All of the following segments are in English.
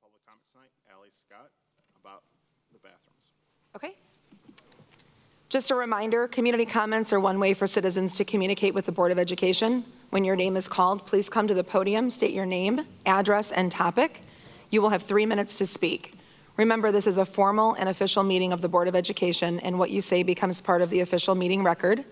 public comment tonight, Allie Scott, about the bathrooms. Okay. Just a reminder, community comments are one way for citizens to communicate with the Board of Education. When your name is called, please come to the podium, state your name, address, and topic. You will have 3 minutes to speak. Remember, this is a formal and official meeting of the Board of Education, and what you say becomes part of the official meeting record.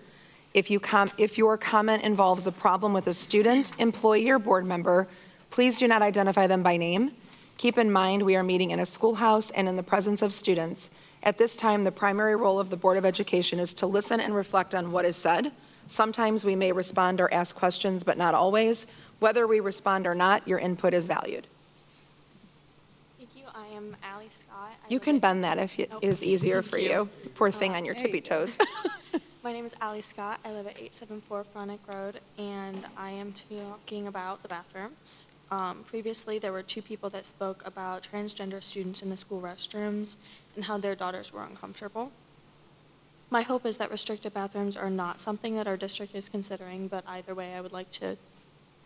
If your comment involves a problem with a student, employee, or board member, please do not identify them by name. Keep in mind, we are meeting in a schoolhouse and in the presence of students. At this time, the primary role of the Board of Education is to listen and reflect on what is said. Sometimes we may respond or ask questions, but not always. Whether we respond or not, your input is valued. Thank you. I am Allie Scott. You can bend that if it is easier for you. Poor thing on your tippy toes. My name is Allie Scott. I live at 874 Frontenac Road, and I am talking about the bathrooms. Previously, there were 2 people that spoke about transgender students in the school restrooms and how their daughters were uncomfortable. My hope is that restricted bathrooms are not something that our district is considering, but either way, I would like to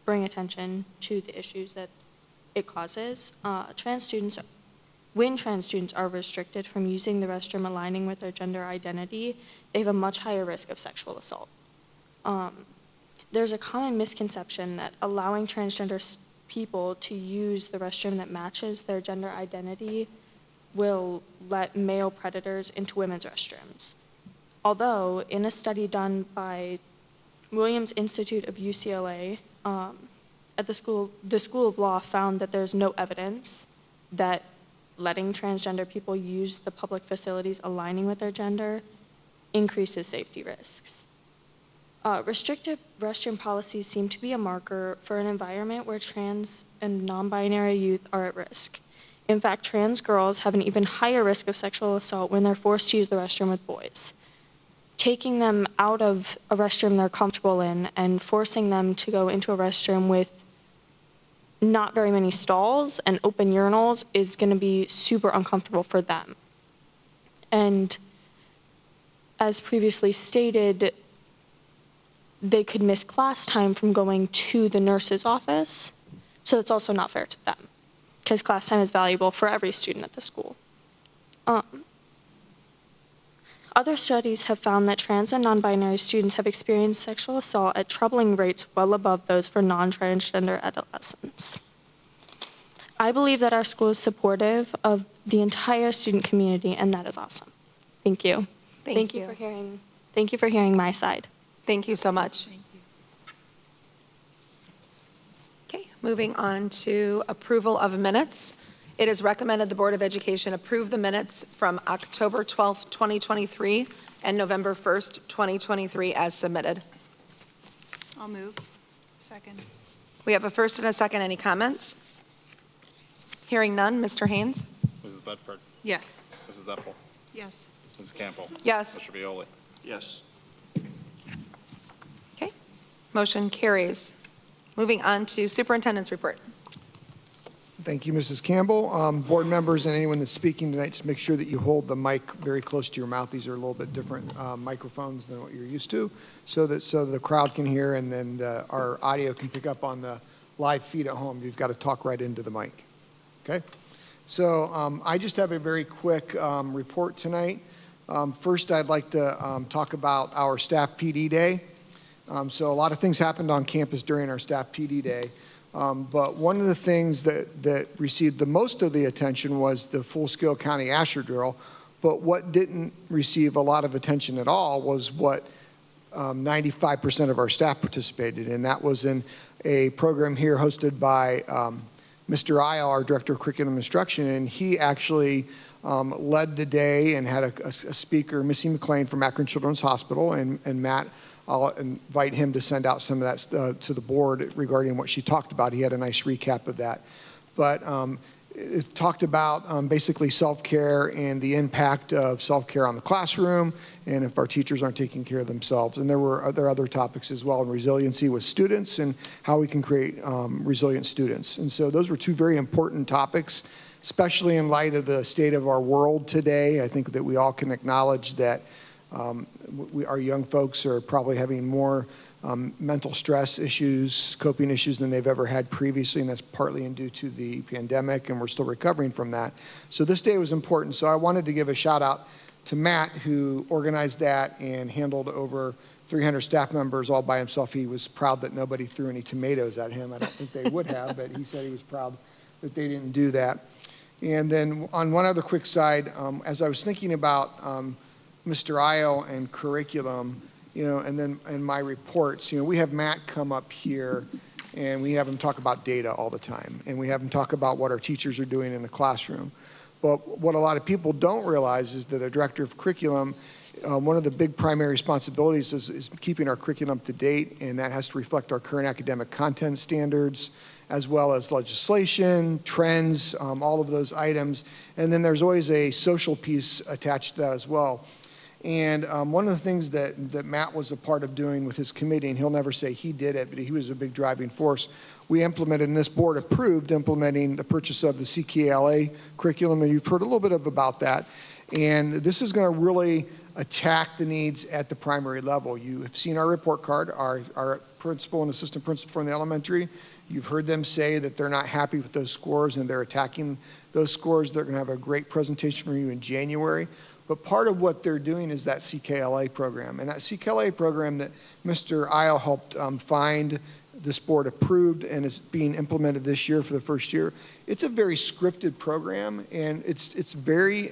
bring attention to the issues that it causes. When trans students are restricted from using the restroom aligning with their gender identity, they have a much higher risk of sexual assault. There's a common misconception that allowing transgender people to use the restroom that matches their gender identity will let male predators into women's restrooms. Although, in a study done by Williams Institute of UCLA, at the School of Law found that there's no evidence that letting transgender people use the public facilities aligning with their gender increases safety risks. Restrictive restroom policies seem to be a marker for an environment where trans and non-binary youth are at risk. In fact, trans girls have an even higher risk of sexual assault when they're forced to use the restroom with boys. Taking them out of a restroom they're comfortable in and forcing them to go into a restroom with not very many stalls and open urinals is going to be super uncomfortable for them. And as previously stated, they could miss class time from going to the nurse's office, so it's also not fair to them, because class time is valuable for every student at the school. Other studies have found that trans and non-binary students have experienced sexual assault at troubling rates well above those for non-transgender adolescents. I believe that our school is supportive of the entire student community, and that is awesome. Thank you. Thank you for hearing my side. Thank you so much. Thank you. Okay, moving on to approval of minutes. It is recommended the Board of Education approve the minutes from October 12th, 2023 and November 1st, 2023 as submitted. I'll move. Second. We have a first and a second. Any comments? Hearing none, Mr. Haynes? Mrs. Bedford? Yes. Mrs. Epple? Yes. Mrs. Campbell? Yes. Mr. Violi? Yes. Okay, motion carries. Moving on to superintendent's report. Thank you, Mrs. Campbell. Board members and anyone that's speaking tonight, just make sure that you hold the mic very close to your mouth. These are a little bit different microphones than what you're used to, so that the crowd can hear and then our audio can pick up on the live feed at home. You've got to talk right into the mic. Okay? So I just have a very quick report tonight. First, I'd like to talk about our staff PD day. So a lot of things happened on campus during our staff PD day. But one of the things that received the most of the attention was the full-scale county Asher drill. But what didn't receive a lot of attention at all was what 95% of our staff participated in. That was in a program here hosted by Mr. Isle, our Director of Curriculum Instruction, and he actually led the day and had a speaker, Missy McLean from Akron Children's Hospital, and Matt, I'll invite him to send out some of that to the board regarding what she talked about. He had a nice recap of that. But it talked about basically self-care and the impact of self-care on the classroom and if our teachers aren't taking care of themselves. And there were other topics as well, resiliency with students and how we can create resilient students. And so those were 2 very important topics, especially in light of the state of our world today. I think that we all can acknowledge that our young folks are probably having more mental stress issues, coping issues than they've ever had previously, and that's partly due to the pandemic, and we're still recovering from that. So this day was important. So I wanted to give a shout out to Matt, who organized that and handled over 300 staff members all by himself. He was proud that nobody threw any tomatoes at him. I don't think they would have, but he said he was proud that they didn't do that. And then on one other quick side, as I was thinking about Mr. Io and curriculum, and my reports, we have Matt come up here and we have him talk about data all the time. And we have him talk about what our teachers are doing in the classroom. But what a lot of people don't realize is that a director of curriculum, one of the big primary responsibilities is keeping our curriculum up to date, and that has to reflect our current academic content standards, as well as legislation, trends, all of those items. And then there's always a social piece attached to that as well. And one of the things that Matt was a part of doing with his committee, and he'll never say he did it, but he was a big driving force, we implemented, and this board approved implementing the purchase of the CKLA curriculum, and you've heard a little bit about that. And this is going to really attack the needs at the primary level. You have seen our report card, our principal and assistant principal in the elementary. You've heard them say that they're not happy with those scores and they're attacking those scores. They're going to have a great presentation for you in January. But part of what they're doing is that CKLA program. And that CKLA program that Mr. Io helped find, this board approved, and is being implemented this year for the first year. It's a very scripted program, and it's very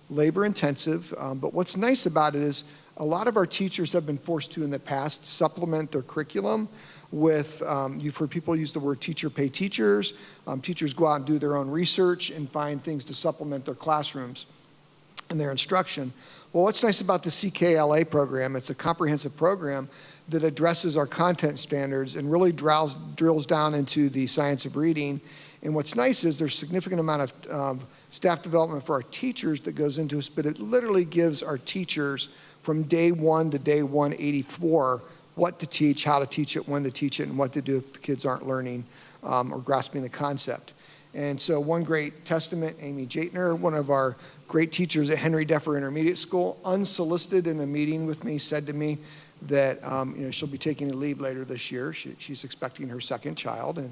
labor intensive. But what's nice about it is a lot of our teachers have been forced to, in the past, supplement their curriculum with, you've heard people use the word teacher pay teachers. Teachers go out and do their own research and find things to supplement their classrooms and their instruction. Well, what's nice about the CKLA program, it's a comprehensive program that addresses our content standards and really drills down into the science of reading. And what's nice is there's a significant amount of staff development for our teachers that goes into this, but it literally gives our teachers from day 1 to day 184 what to teach, how to teach it, when to teach it, and what to do if the kids aren't learning or grasping the concept. And so one great testament, Amy Jaitner, one of our great teachers at Henry Deffer Intermediate School, unsolicited in a meeting with me, said to me that she'll be taking a leave later this year. She's expecting her second child.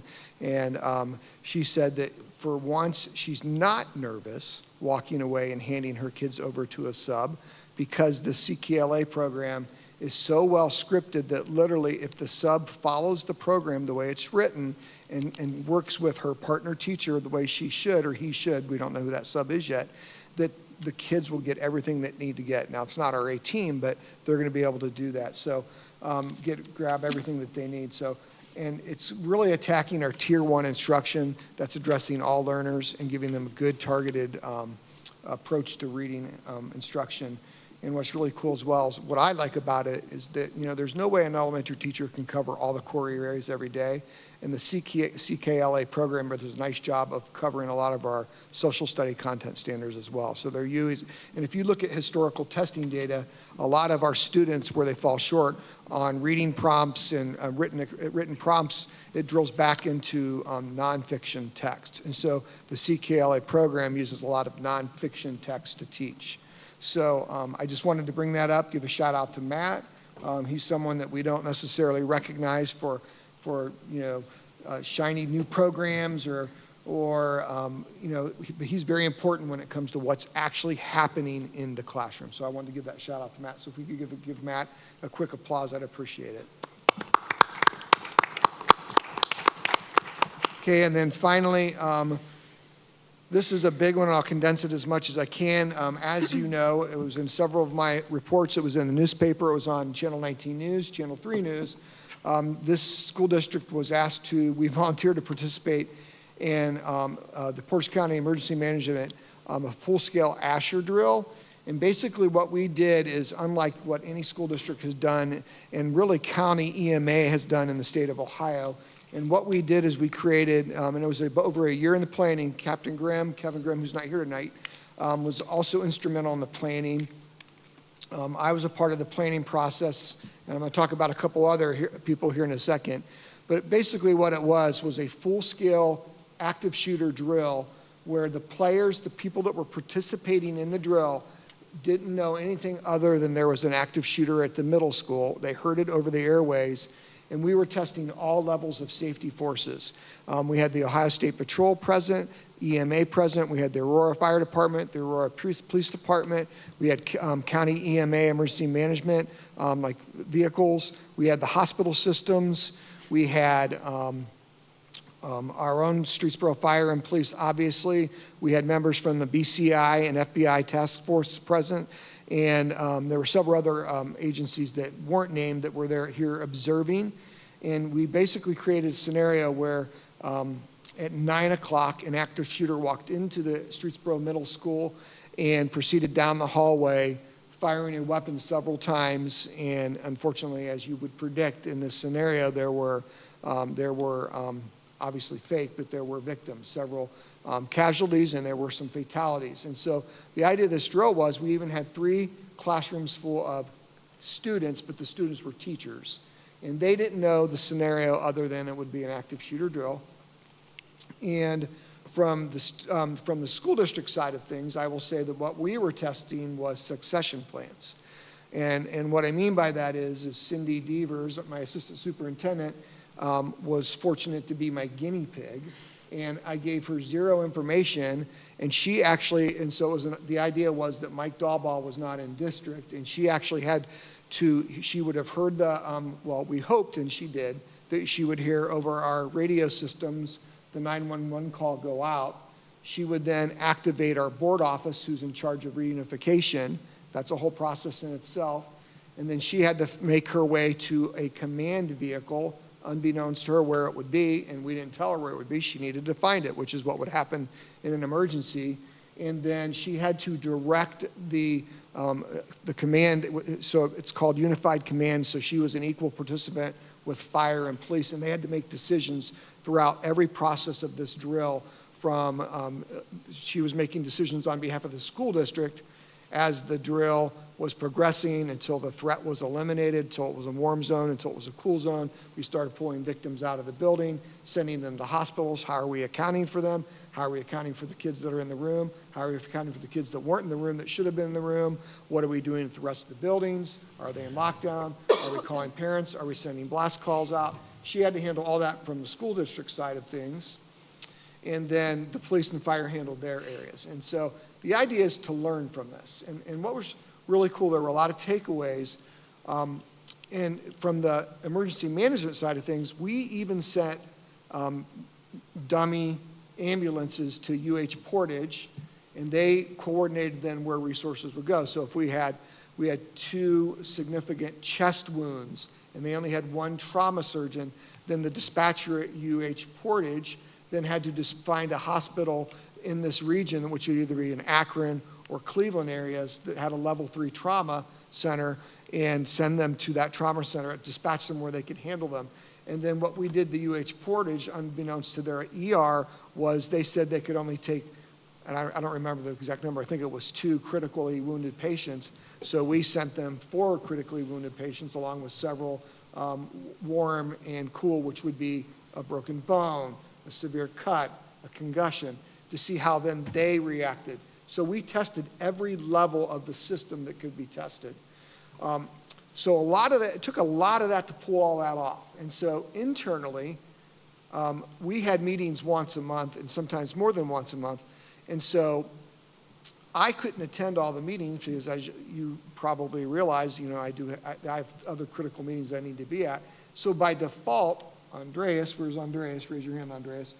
And she said that for once, she's not nervous walking away and handing her kids over to a sub, because the CKLA program is so well scripted that literally if the sub follows the program the way it's written and works with her partner teacher the way she should, or he should, we don't know who that sub is yet, that the kids will get everything that need to get. Now, it's not our A team, but they're going to be able to do that. So grab everything that they need. So, and it's really attacking our tier 1 instruction that's addressing all learners and giving them a good targeted approach to reading instruction. And what's really cool as well is what I like about it is that, there's no way an elementary teacher can cover all the core areas every day. And the CKLA program does a nice job of covering a lot of our social study content standards as well. So they're used, and if you look at historical testing data, a lot of our students, where they fall short on reading prompts and written prompts, it drills back into nonfiction text. And so the CKLA program uses a lot of nonfiction text to teach. So I just wanted to bring that up, give a shout out to Matt. He's someone that we don't necessarily recognize for shiny new programs but he's very important when it comes to what's actually happening in the classroom. So I wanted to give that shout out to Matt. So if we could give Matt a quick applause, I'd appreciate it. Okay, and then finally, this is a big one, and I'll condense it as much as I can. As you know, it was in several of my reports. It was in the newspaper. It was on Channel 19 News, Channel 3 News. This school district was asked we volunteered to participate in the Portage County Emergency Management, a full-scale Asher drill. And basically what we did is, unlike what any school district has done, and really county EMA has done in the state of Ohio, and what we did is we created, and it was over a year in the planning. Kevin Grimm, who's not here tonight, was also instrumental in the planning. I was a part of the planning process, and I'm going to talk about a couple other people here in a second. But basically what it was a full-scale active shooter drill where the players, the people that were participating in the drill, didn't know anything other than there was an active shooter at the middle school. They heard it over the airways, and we were testing all levels of safety forces. We had the Ohio State Patrol present, EMA present, we had the Aurora Fire Department, the Aurora Police Department, we had county EMA emergency management, like vehicles, we had the hospital systems, we had our own Streetsboro Fire and Police, obviously. We had members from the BCI and FBI task force present, and there were several other agencies that weren't named that were here observing. And we basically created a scenario where at 9 o'clock, an active shooter walked into the Streetsboro Middle School and proceeded down the hallway, firing a weapon several times. And unfortunately, as you would predict in this scenario, there were obviously fake, but there were victims, several casualties, and there were some fatalities. And so the idea of this drill was we even had 3 classrooms full of students, but the students were teachers. And they didn't know the scenario other than it would be an active shooter drill. And from the school district side of things, I will say that what we were testing was succession plans. And what I mean by that is Cindy Devers, my assistant superintendent, was fortunate to be my guinea pig, and I gave her 0 information, and she actually, and so it was the idea was that Mike Dahlbaugh was not in district, and she actually had to, she would have heard the, well, we hoped, and she did, that she would hear over our radio systems the 911 call go out. She would then activate our board office, who's in charge of reunification. That's a whole process in itself. And then she had to make her way to a command vehicle, unbeknownst to her where it would be, and we didn't tell her where it would be. She needed to find it, which is what would happen in an emergency. And then she had to direct the command, so it's called Unified Command, so she was an equal participant with fire and police, and they had to make decisions throughout every process of this drill from, she was making decisions on behalf of the school district as the drill was progressing until the threat was eliminated, until it was a warm zone, until it was a cool zone. We started pulling victims out of the building, sending them to hospitals. How are we accounting for them? How are we accounting for the kids that are in the room? How are we accounting for the kids that weren't in the room that should have been in the room? What are we doing with the rest of the buildings? Are they in lockdown? Are we calling parents? Are we sending blast calls out? She had to handle all that from the school district side of things. And then the police and fire handled their areas. And so the idea is to learn from this. And what was really cool, there were a lot of takeaways. And from the emergency management side of things, we even sent dummy ambulances to UH Portage, and they coordinated then where resources would go. So if we had 2 significant chest wounds, and they only had 1 trauma surgeon, then the dispatcher at UH Portage then had to just find a hospital in this region, which would either be in Akron or Cleveland areas that had a level 3 trauma center, and send them to that trauma center, dispatch them where they could handle them. And then what we did, the UH Portage, unbeknownst to their ER, was they said they could only take, and I don't remember the exact number, I think it was 2 critically wounded patients. So we sent them 4 critically wounded patients along with several warm and cool, which would be a broken bone, a severe cut, a concussion, to see how then they reacted. So we tested every level of the system that could be tested. So a lot of that, it took a lot of that to pull all that off. And so internally, we had meetings once a month and sometimes more than once a month. And so I couldn't attend all the meetings because, as you probably realize, I have other critical meetings I need to be at. So by default, Andreas, where's Andreas? Raise your hand, Andreas.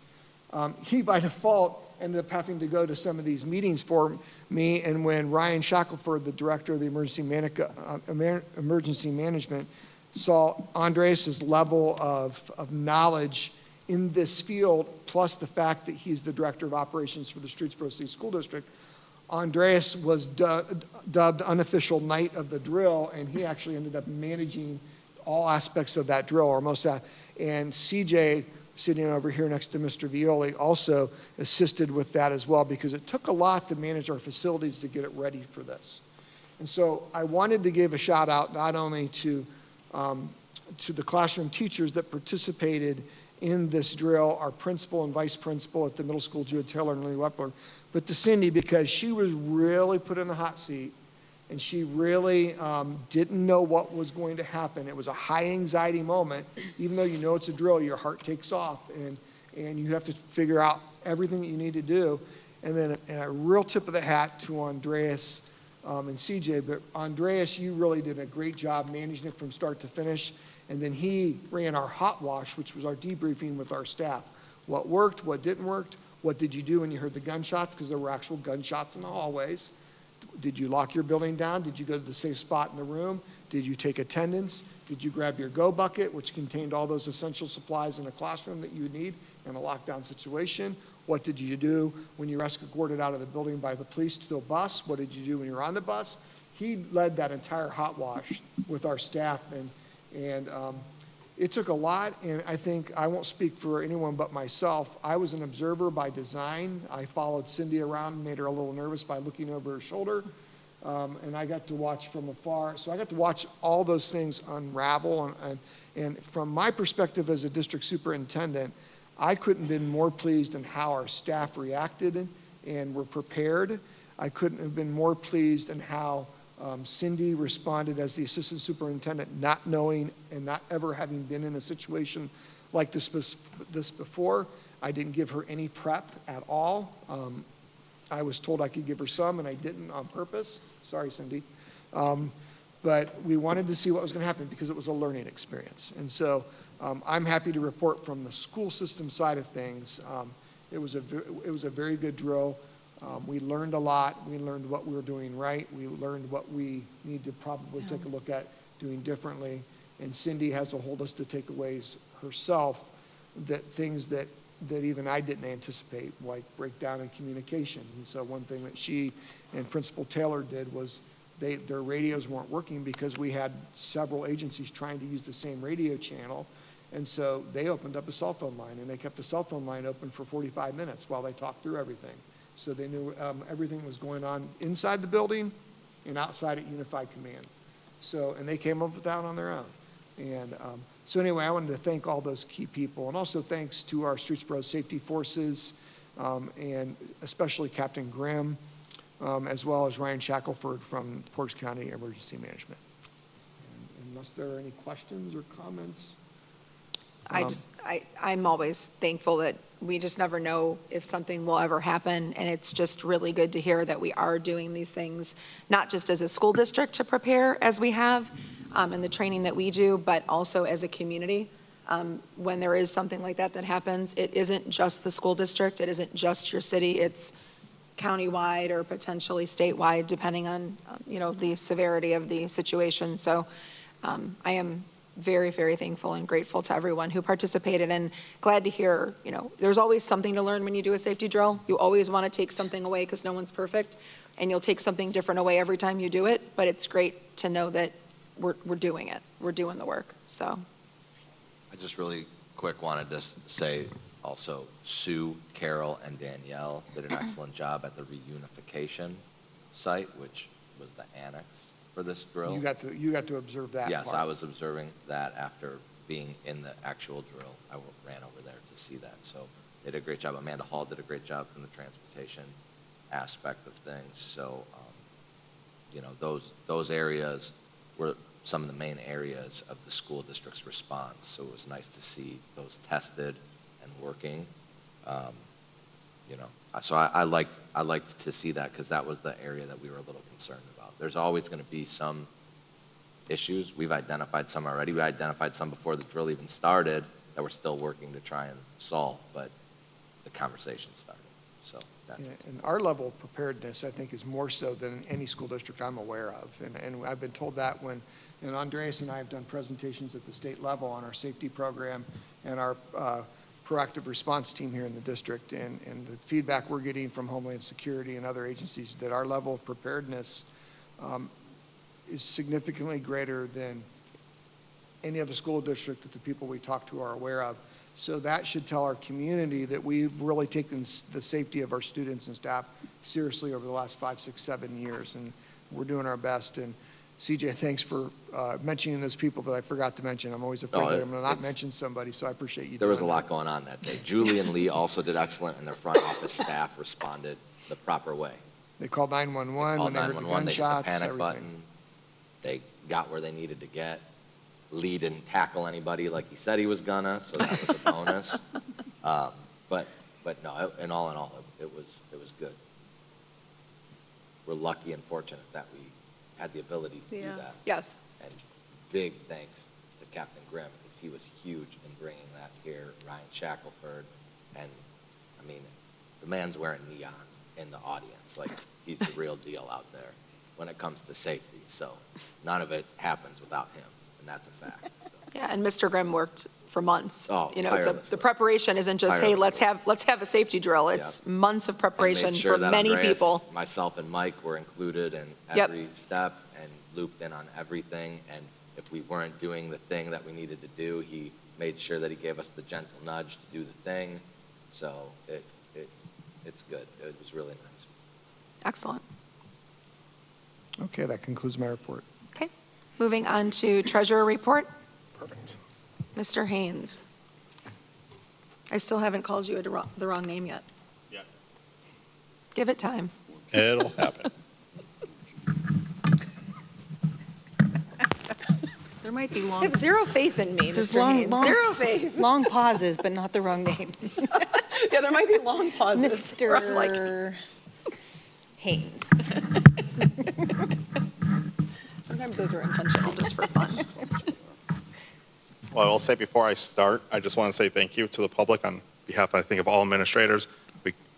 He by default ended up having to go to some of these meetings for me. And when Ryan Shackelford, the director of the emergency management, saw Andreas's level of knowledge in this field, plus the fact that he's the director of operations for the Streetsboro City School District, Andreas was dubbed unofficial knight of the drill, and he actually ended up managing all aspects of that drill, or most of that. And CJ, sitting over here next to Mr. Violi, also assisted with that as well, because it took a lot to manage our facilities to get it ready for this. And so I wanted to give a shout out not only to the classroom teachers that participated in this drill, our principal and vice principal at the middle school, Jude Taylor and Lee Wepler, but to Cindy, because she was really put in the hot seat and she really didn't know what was going to happen. It was a high anxiety moment. Even though you know it's a drill, your heart takes off, and you have to figure out everything that you need to do. And then a real tip of the hat to Andreas and CJ, but Andreas, you really did a great job managing it from start to finish. And then he ran our hot wash, which was our debriefing with our staff. What worked, what didn't work, what did you do when you heard the gunshots, because there were actual gunshots in the hallways. Did you lock your building down? Did you go to the safe spot in the room? Did you take attendance? Did you grab your go bucket, which contained all those essential supplies in a classroom that you would need in a lockdown situation? What did you do when you were escorted out of the building by the police to a bus? What did you do when you were on the bus? He led that entire hot wash with our staff, and it took a lot, and I think I won't speak for anyone but myself. I was an observer by design. I followed Cindy around and made her a little nervous by looking over her shoulder, and I got to watch from afar. So I got to watch all those things unravel, and from my perspective as a district superintendent, I couldn't have been more pleased in how our staff reacted and were prepared. I couldn't have been more pleased in how Cindy responded as the assistant superintendent, not knowing and not ever having been in a situation like this before. I didn't give her any prep at all. I was told I could give her some, and I didn't on purpose. Sorry, Cindy. But we wanted to see what was going to happen because it was a learning experience. And so I'm happy to report from the school system side of things. It was a very good drill. We learned a lot. We learned what we were doing right. We learned what we need to probably take a look at doing differently. And Cindy has a whole list of takeaways herself, that things that even I didn't anticipate, like breakdown in communication. And so one thing that she and Principal Taylor did was their radios weren't working because we had several agencies trying to use the same radio channel. And so they opened up a cell phone line, and they kept the cell phone line open for 45 minutes while they talked through everything. So they knew everything was going on inside the building and outside at Unified Command. So, and they came up with that on their own. And so anyway, I wanted to thank all those key people, and also thanks to our Streetsboro Safety Forces, and especially Captain Grimm, as well as Ryan Shackelford from Portage County Emergency Management. And unless there are any questions or comments. I'm always thankful that we just never know if something will ever happen, and it's just really good to hear that we are doing these things, not just as a school district to prepare as we have, and the training that we do, but also as a community. When there is something like that happens, it isn't just the school district, it isn't just your city, it's countywide or potentially statewide, depending on the severity of the situation. So I am very, very thankful and grateful to everyone who participated, and glad to hear, there's always something to learn when you do a safety drill. You always want to take something away because no one's perfect, and you'll take something different away every time you do it, but it's great to know that we're doing it. We're doing the work, so. I just really quick wanted to say also Sue, Carol, and Danielle did an excellent job at the reunification site, which was the annex for this drill. You got to observe that. Yes, part. I was observing that after being in the actual drill. I ran over there to see that. So they did a great job. Amanda Hall did a great job from the transportation aspect of things. So, those areas were some of the main areas of the school district's response. So it was nice to see those tested and working. So I liked to see that, because that was the area that we were a little concerned about. There's always going to be some issues. We've identified some already. We identified some before the drill even started that we're still working to try and solve, but the conversation started. So that's and our level of preparedness, I think, is more so than any school district I'm aware of. And I've been told that when Andreas and I have done presentations at the state level on our safety program and our proactive response team here in the district, and the feedback we're getting from Homeland Security and other agencies, that our level of preparedness is significantly greater than any other school district that the people we talk to are aware of. So that should tell our community that we've really taken the safety of our students and staff seriously over the last 5, 6, 7 years, and we're doing our best. And CJ, thanks for mentioning those people that I forgot to mention. I'm always afraid that I'm going to not mention somebody, so I appreciate you doing that. There was a lot going on that day. Julie and Lee also did excellent, and their front office staff responded the proper way. They called 911 when Called they heard the 911, they hit the gunshots, panic everything. button. They got where they needed to get. Lee didn't tackle anybody like he said he was gonna, so that was a bonus. But no, in all, it was good. We're lucky and fortunate that we had the ability to do Yeah. that. Yes. And big thanks to Captain Grimm, because he was huge in bringing that here, Ryan Shackelford. And, I mean, the man's wearing neon in the audience. Like, he's the real deal out there when it comes to safety. So none of it happens without him, and that's a fact. So. Yeah, and Mr. Grimm worked for months. Oh, You know, tirelessly. the preparation isn't just, hey, let's have a safety drill. It's months of And preparation made sure for that many Andreas, people. myself and Mike were included in Yep. every step and looped in on everything. And if we weren't doing the thing that we needed to do, he made sure that he gave us the gentle nudge to do the thing. So it's good. It was really nice. Excellent. Okay, that concludes my report. Okay. Moving on to treasurer report. Perfect. Mr. Haynes. I still haven't called you the wrong name yet. Yeah. Give it time. It'll happen. There might be I long, have zero faith in me, There's Mr. long- Haynes. long- Zero faith. long pauses, but not the wrong name. Yeah, there might be long pauses. where I'm like, Mr. Haynes. sometimes those are intentional, just for fun. Well, I will say before I start, I just want to say thank you to the public on behalf, I think, of all administrators.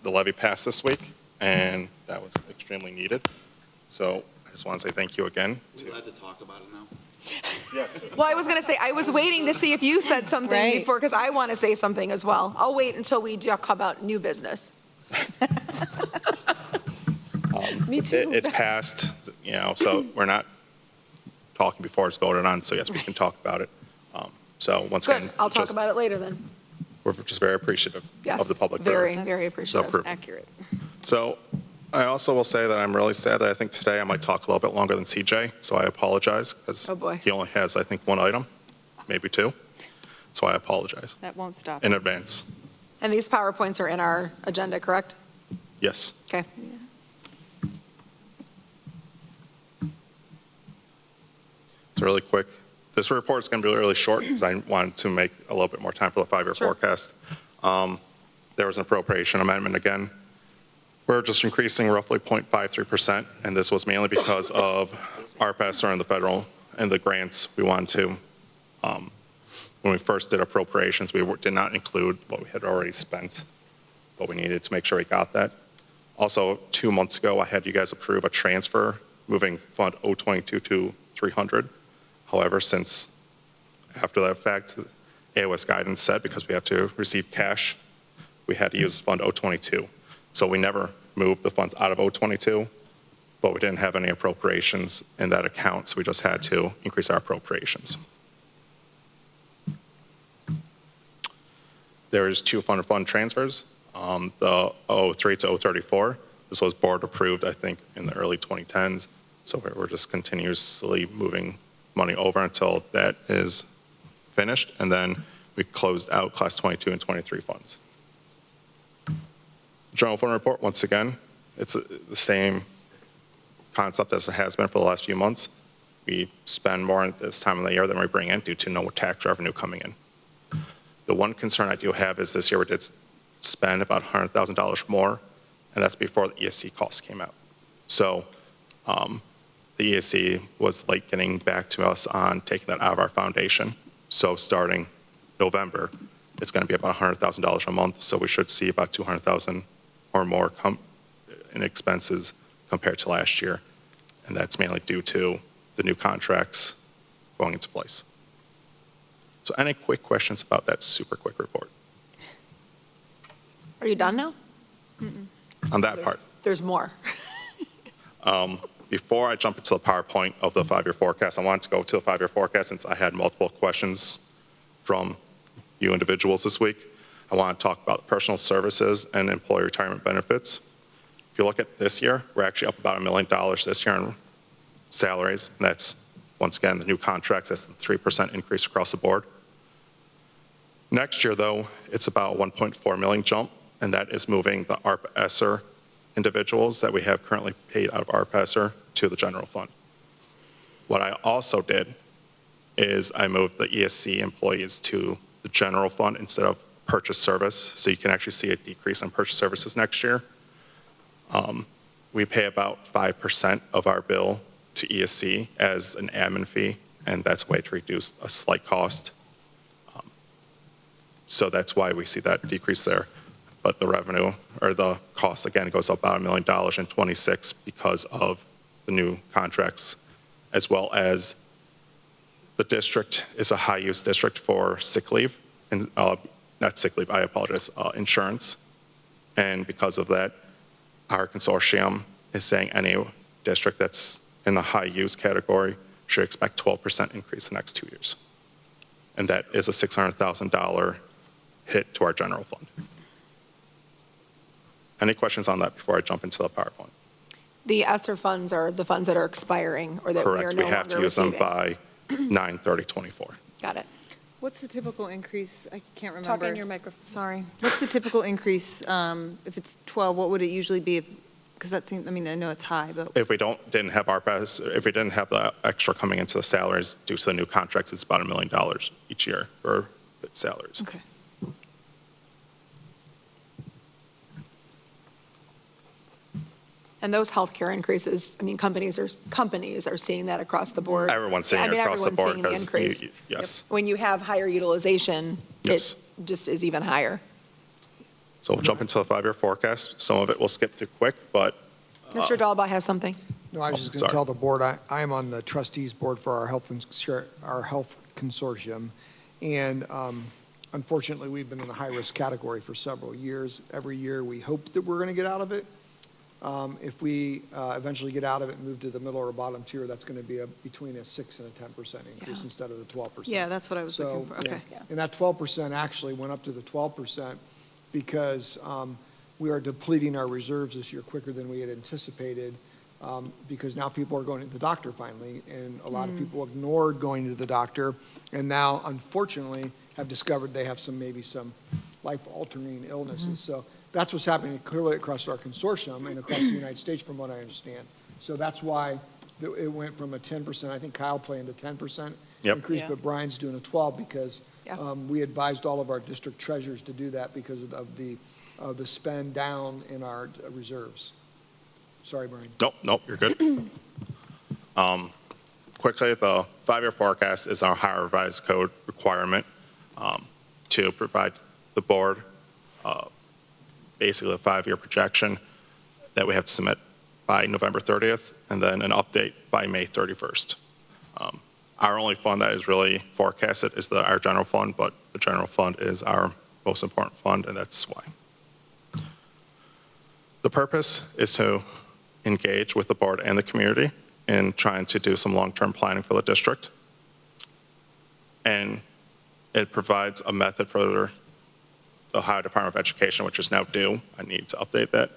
The levy passed this week, and that was extremely needed. So I just want to say thank you again. We're glad to talk about it now. Yes. Well, I was going to say, I was waiting to see if you said something Right. before, because I want to say something as well. I'll wait until we talk about new business. Me too. It's passed, you know, so we're not talking before it's voted on, so yes, we can talk about it. So once again, Good, I'll talk about it later then. we're just very appreciative Yes. of the public. Very, for very the appreciative. approval. Accurate. So I also will say that I'm really sad that I think today I might talk a little bit longer than CJ, so I apologize, because Oh, boy. he only has, I think, one item, maybe two. So I apologize That won't stop. in advance. And these PowerPoints are in our agenda, correct? Yes. Okay. So really quick, this report is going to be really short because I wanted to make a little bit more time for the five-year Sure. forecast. There was an appropriation amendment again. We're just increasing roughly 0.53%, and this was mainly because of ARPAS and the federal and the grants we wanted to. When we first did appropriations, we did not include what we had already spent, but we needed to make sure we got that. Also, 2 months ago, I had you guys approve a transfer moving Fund 022 to 300. However, since after that fact, AOS guidance said because we have to receive cash, we had to use Fund 022. So we never moved the funds out of 022, but we didn't have any appropriations in that account, so we just had to increase our appropriations. There is two fund transfers. The 03 to 034, this was board approved, I think, in the early 2010s. So we're just continuously moving money over until that is finished. And then we closed out class 22 and 23 funds. General fund report, once again, it's the same concept as it has been for the last few months. We spend more at this time of the year than we bring in due to no tax revenue coming in. The one concern I do have is this year we did spend about $100,000 more, and that's before the ESC costs came out. So the ESC was late getting back to us on taking that out of our foundation. So starting November, it's going to be about $100,000 a month, so we should see about $200,000 or more in expenses compared to last year, and that's mainly due to the new contracts going into place. So any quick questions about that super quick report? Are you done now? On that part. There's more. Before I jump into the PowerPoint of the five-year forecast, I wanted to go to the five-year forecast since I had multiple questions from you individuals this week. I want to talk about personal services and employee retirement benefits. If you look at this year, we're actually up about $1 million this year in salaries, and that's, once again, the new contracts. That's the 3% increase across the board. Next year, though, it's about a $1.4 million jump, and that is moving the ARP ESSER individuals that we have currently paid out of our passer to the general fund. What I also did is I moved the ESC employees to the general fund instead of purchase service, so you can actually see a decrease in purchase services next year. We pay about 5% of our bill to ESC as an admin fee, and that's a way to reduce a slight cost. So that's why we see that decrease there. But the revenue, or the cost, again, goes up about $1 million in '26 because of the new contracts, as well as the district is a high-use district for sick leave, and not sick leave, I apologize, insurance. And because of that, our consortium is saying any district that's in the high-use category should expect 12% increase in the next 2 years. And that is a $600,000 hit to our general fund. Any questions on that before I jump into the PowerPoint? The ESSER funds are the funds that are expiring or that we are Correct. no We have longer to use them receiving. by 9/30/24. Got it. What's the typical increase? I can't remember. Talk in your microphone. Sorry. What's the typical increase? If it's 12, what would it usually be? Because that seems, I mean, I know it's high, but If we didn't have if we didn't have the extra coming into the salaries due to the new contracts, it's about $1 million each year for salaries. okay. And those healthcare increases, I mean, companies are seeing that across the board. Everyone's seeing I it mean, across the everyone's board seeing the because increase. yes. When you have higher utilization, Yes. it just is even higher. So we'll jump into the 5-year forecast. Some of it we'll skip through quick, but Mr. Dalba has something. No, I was just going sorry. to tell the board, I am on the trustees board for our health consortium. And unfortunately, we've been in a high-risk category for several years. Every year, we hope that we're going to get out of it. If we eventually get out of it and move to the middle or bottom tier, that's going to be between a 6 and a 10% increase Yeah. instead of the 12%. Yeah, that's what I was looking for. yeah. Okay. And that 12% actually went up to the 12% because we are depleting our reserves this year quicker than we had anticipated, because now people are going to the doctor finally, and a lot of people ignored going to the doctor, and now, unfortunately, have discovered they have maybe some life-altering illnesses. So that's what's happening clearly across our consortium and across the United States, from what I understand. So that's why it went from a 10%, I think Kyle planned a 10% Yep. increase, Yeah. but Brian's doing a 12 because Yeah. we advised all of our district treasurers to do that because of the spend down in our reserves. Sorry, Brian. Nope, you're good. Quickly, the 5-year forecast is our higher revised code requirement to provide the board basically a 5-year projection that we have to submit by November 30th, and then an update by May 31st. Our only fund that is really forecasted is our general fund, but the general fund is our most important fund, and that's why. The purpose is to engage with the board and the community in trying to do some long-term planning for the district. And it provides a method for the Ohio Department of Education, which is now due. I need to update that.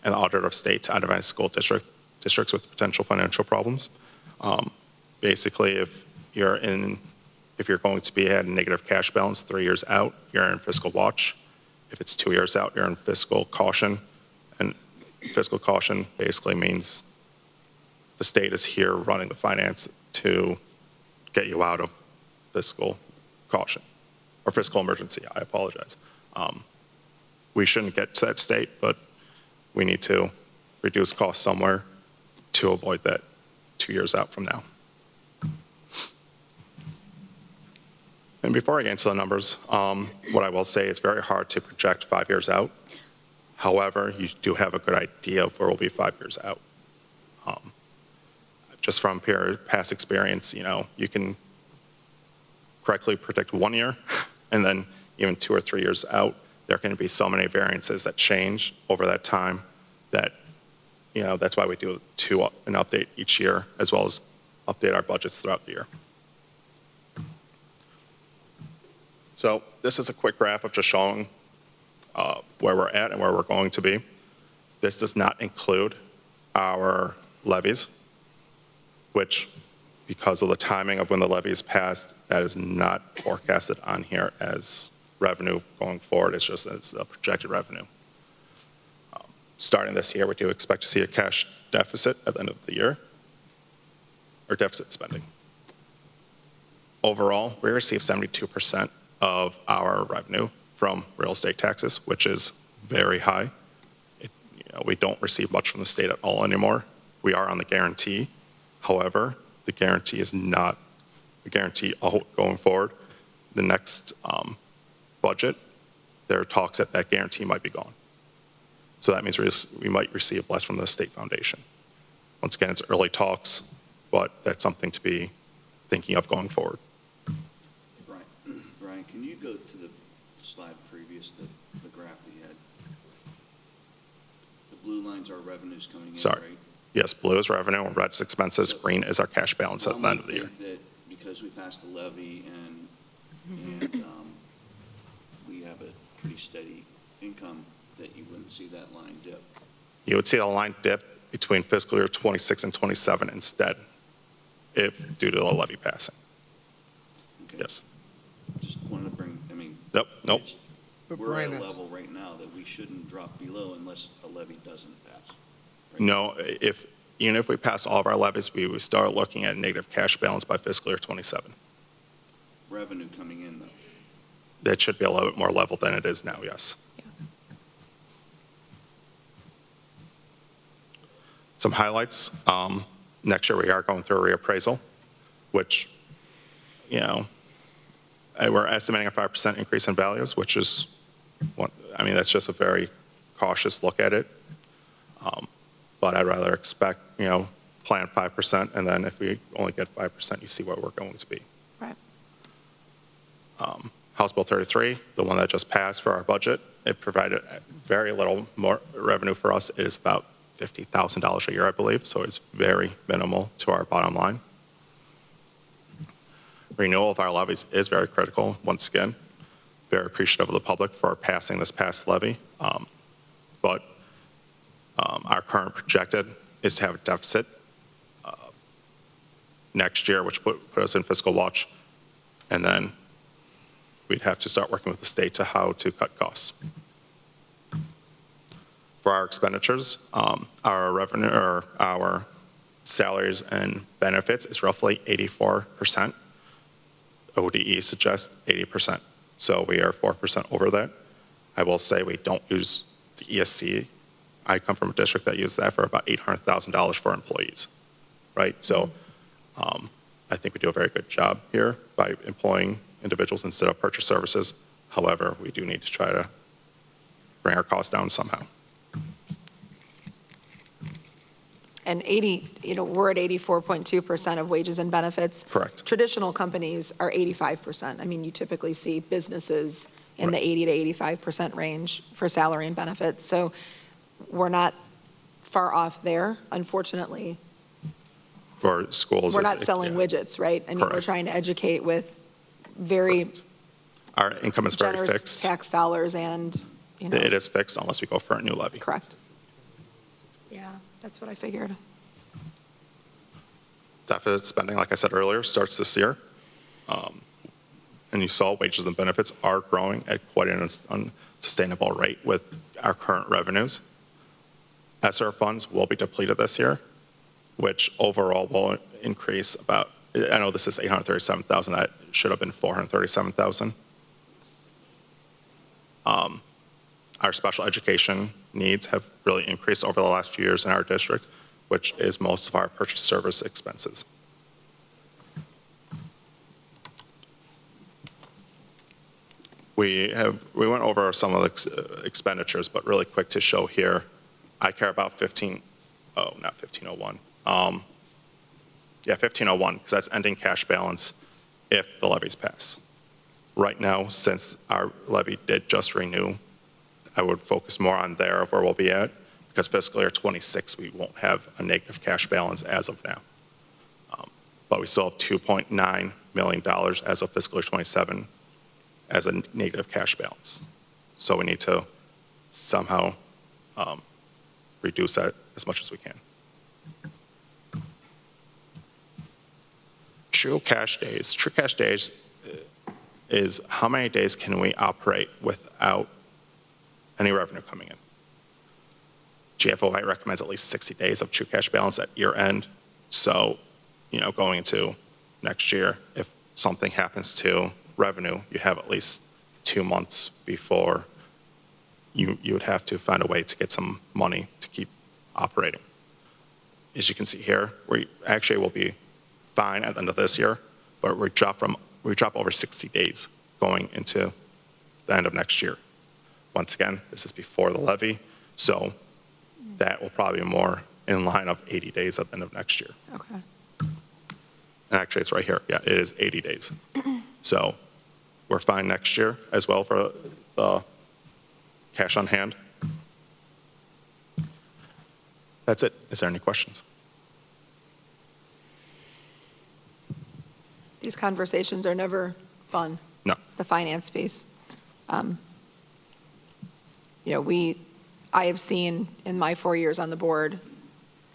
And the Auditor of State to identify school districts with potential financial problems. Basically, if you're going to be at a negative cash balance 3 years out, you're in fiscal watch. If it's 2 years out, you're in fiscal caution. And fiscal caution basically means the state is here running the finance to get you out of fiscal caution, or fiscal emergency, I apologize. We shouldn't get to that state, but we need to reduce costs somewhere to avoid that 2 years out from now. And before I get into the numbers, what I will say is very hard to project 5 years out. However, you do have a good idea of where we'll be 5 years out. Just from past experience, you can correctly predict 1 year, and then even 2 or 3 years out, there can be so many variances that change over that time that, that's why we do an update each year, as well as update our budgets throughout the year. So this is a quick graph of just showing where we're at and where we're going to be. This does not include our levies, which, because of the timing of when the levies passed, that is not forecasted on here as revenue going forward. It's a projected revenue. starting this year, we do expect to see a cash deficit at the end of the year, or deficit spending. Overall, we receive 72% of our revenue from real estate taxes, which is very high. We don't receive much from the state at all anymore. We are on the guarantee. However, the guarantee is not a guarantee going forward. The next budget, there are talks that that guarantee might be gone. So that means we might receive less from the state foundation. Once again, it's early talks, but that's something to be thinking of going forward. Brian, can you go to the slide previous, the graph that you had? The blue lines are revenues coming in, Sorry. right? Yes, blue is revenue, red is expenses, green is our cash balance at the end of the year. One would think that because we passed the levy and we have a pretty steady income, that you wouldn't see that line dip. You would see a line dip between fiscal year 26 and 27 instead, if due to the levy passing. Okay. Yes. Just wanted to bring, I mean. Nope. it's- But We're at Brian, a that's- level right now that we shouldn't drop below unless a levy doesn't pass. right? No, even if we pass all of our levies, we would start looking at a negative cash balance by fiscal year 27. Revenue coming in though. That should be a little bit more level than it is now, yes. Some highlights. Next year, we are going through a reappraisal, which, we're estimating a 5% increase in values, which is, that's just a very cautious look at it. But I'd rather expect, plan 5%, and then if we only get 5%, you see where we're going to be. Right. House Bill 33, the one that just passed for our budget, it provided very little more revenue for us. It is about $50,000 a year, I believe, so it's very minimal to our bottom line. Renewal of our levies is very critical, once again. Very appreciative of the public for passing this past levy. But our current projected is to have a deficit next year, which put us in fiscal watch, and then we'd have to start working with the state to how to cut costs. For our expenditures, our revenue or our salaries and benefits is roughly 84%. ODE suggests 80%. So we are 4% over that. I will say we don't use the ESC. I come from a district that uses that for about $800,000 for employees, right? So I think we do a very good job here by employing individuals instead of purchase services. However, we do need to try to bring our costs down somehow. And we're at 84.2% of wages and benefits. Correct. Traditional companies are 85%. I mean, you typically see businesses in the Right. 80 to 85% range for salary and benefits. So we're not far off there, unfortunately. For schools, We're not selling widgets, right? I mean, we're Correct. trying to educate with very Our income is very generous fixed. tax dollars and, It is fixed unless we go for a new levy. correct. Yeah, that's what I figured. Deficit spending, like I said earlier, starts this year. And you saw wages and benefits are growing at quite an unsustainable rate with our current revenues. ESSER funds will be depleted this year, which overall will increase about, I know this is 837,000, that should have been 437,000. Our special education needs have really increased over the last few years in our district, which is most of our purchase service expenses. We went over some of the expenditures, but really quick to show here, I care about 1501. Yeah, 1501, because that's ending cash balance if the levies pass. Right now, since our levy did just renew, I would focus more on there of where we'll be at, because fiscal year 26, we won't have a negative cash balance as of now. But we still have $2.9 million as of fiscal year 27 as a negative cash balance. So we need to somehow reduce that as much as we can. True cash days. True cash days is how many days can we operate without any revenue coming in. GFOI recommends at least 60 days of true cash balance at year end. So, going into next year, if something happens to revenue, you have at least 2 months before you would have to find a way to get some money to keep operating. As you can see here, we actually will be fine at the end of this year, but we drop over 60 days going into the end of next year. Once again, this is before the levy, so that will probably be more in line of 80 days at the end of next year. Okay. And actually, it's right here. Yeah, it is 80 days. So we're fine next year as well for the cash on hand. That's it. Is there any questions? These conversations are never fun. No. The finance piece. I have seen in my 4 years on the board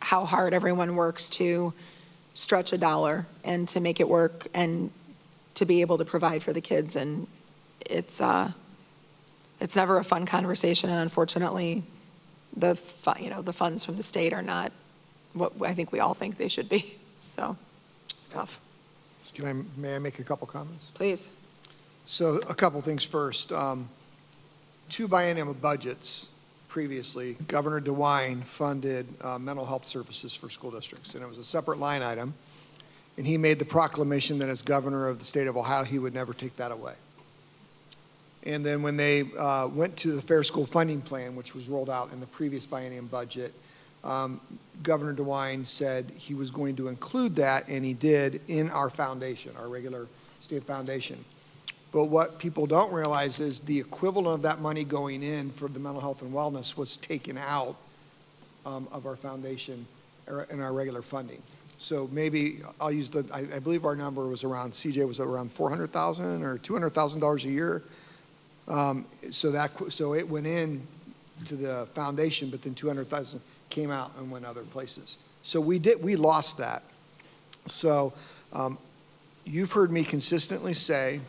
how hard everyone works to stretch a dollar and to make it work and to be able to provide for the kids. And it's never a fun conversation. And unfortunately, the funds from the state are not what I think we all think they should be. So it's tough. May I make a couple comments? Please. So a couple things first. 2 biennial budgets previously, Governor DeWine funded mental health services for school districts, and it was a separate line item. And he made the proclamation that as governor of the state of Ohio, he would never take that away. And then when they went to the Fair School Funding Plan, which was rolled out in the previous biennium budget, Governor DeWine said he was going to include that, and he did, in our foundation, our regular state foundation. But what people don't realize is the equivalent of that money going in for the mental health and wellness was taken out of our foundation in our regular funding. So maybe I'll use I believe our number was around, CJ was around $400,000 or $200,000 a year. So it went in to the foundation, but then 200,000 came out and went other places. So we lost that. So you've heard me consistently say,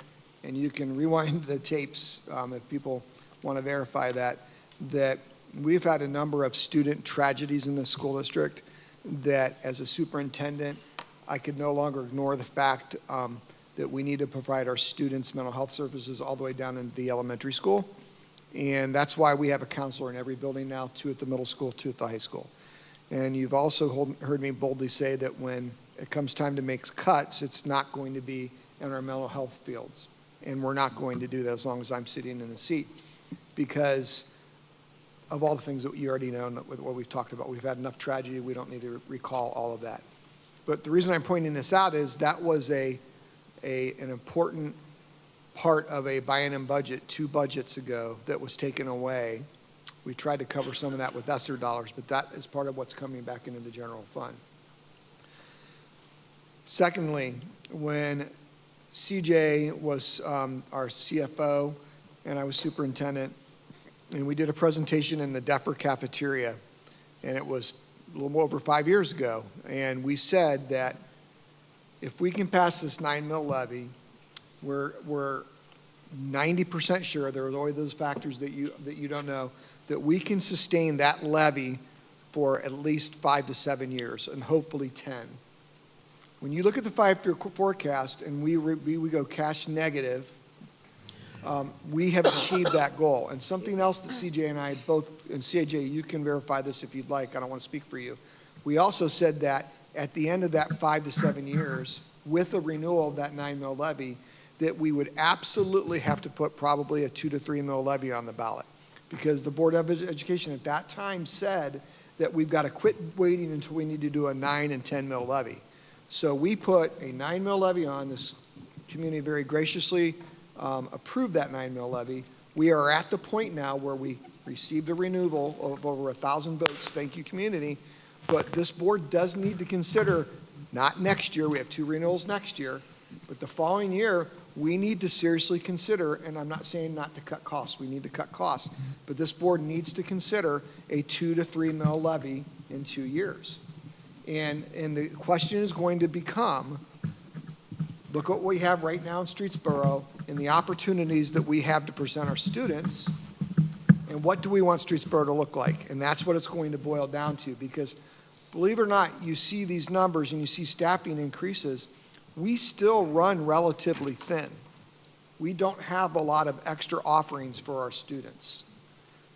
and you can rewind the tapes if people want to verify that we've had a number of student tragedies in the school district that as a superintendent, I could no longer ignore the fact that we need to provide our students mental health services all the way down into the elementary school. And that's why we have a counselor in every building now, 2 at the middle school, 2 at the high school. And you've also heard me boldly say that when it comes time to make cuts, it's not going to be in our mental health fields. And we're not going to do that as long as I'm sitting in the seat, because of all the things that you already know and with what we've talked about. We've had enough tragedy. We don't need to recall all of that. But the reason I'm pointing this out is that was an important part of a biennium budget 2 budgets ago that was taken away. We tried to cover some of that with ESSER dollars, but that is part of what's coming back into the general fund. Secondly, when CJ was our CFO and I was superintendent, and we did a presentation in the DEFR cafeteria, and it was a little over 5 years ago, and we said that if we can pass this 9 mil levy, we're 90% sure, there are always those factors that you don't know, that we can sustain that levy for at least 5 to 7 years, and hopefully 10. When you look at the 5-year forecast and we go cash negative, we have achieved that goal. And something else that CJ and I both, and CJ, you can verify this if you'd like, I don't want to speak for you. We also said that at the end of that 5 to 7 years, with a renewal of that 9 mil levy, that we would absolutely have to put probably a 2 to 3 mil levy on the ballot. Because the Board of Education at that time said that we've got to quit waiting until we need to do a 9 and 10 mil levy. So we put a 9 mil levy on. This community very graciously approved that 9 mil levy. We are at the point now where we received a renewal of over 1,000 votes. Thank you, community. But this board does need to consider, not next year, we have 2 renewals next year, but the following year, we need to seriously consider, and I'm not saying not to cut costs, we need to cut costs, but this board needs to consider a 2 to 3 mil levy in 2 years. And the question is going to become, look what we have right now in Streetsboro and the opportunities that we have to present our students, And what do we want Streetsboro to look like? And that's what it's going to boil down to, because believe it or not, you see these numbers and you see staffing increases, we still run relatively thin. We don't have a lot of extra offerings for our students.